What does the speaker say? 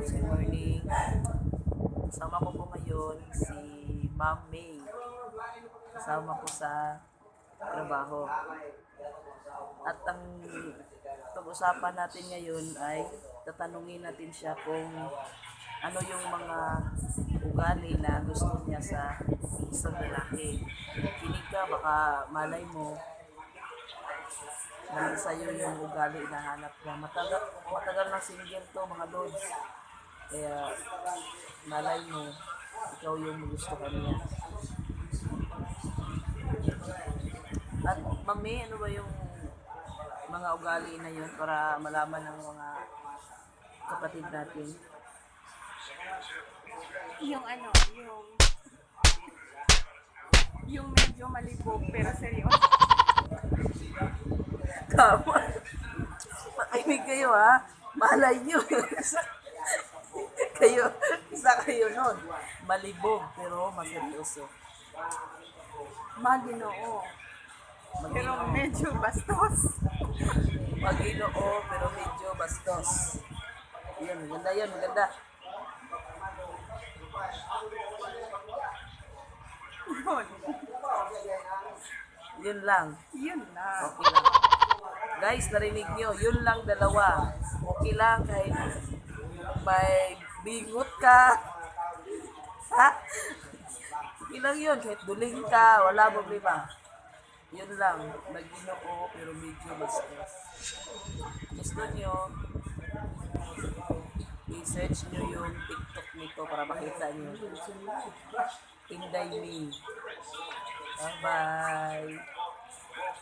Good morning. Kasama ko po ngayon si Ma'am May. Kasama ko sa trabaho. At ang pag-usapan natin ngayon ay tatanungin natin siya kung ano yung mga ugali na gusto niya sa isang lalaki. Kinig ka, baka malay mo nandun sa'yo yung ugali na hanap niya. Matagal na single to mga lods. Kaya malay mo, ikaw yung gusto niya. At mami, ano ba yung mga ugali na yun para malaman ng mga kapatid natin? Yung ano, yung medyo malibog pero seryoso. Tama. Makinig kayo ha. Malay nyo. Isa kayo nun. Malibog pero maseryoso. Maginoo. Pero Maginoo. medyo bastos. Maginoo pero medyo bastos. Yun, maganda yun, maganda. Yun. Yun lang. Yun na. Okay lang. Guys, narinig nyo, yun lang dalawa. Okay lang kahit may bingot ka. Ha? Okay lang yun, kahit duling ka, wala problema. Yun lang, maginoo pero medyo bastos. Gusto nyo, i-search nyo yung TikTok nito para makita nyo. Inday Me. Bye-bye.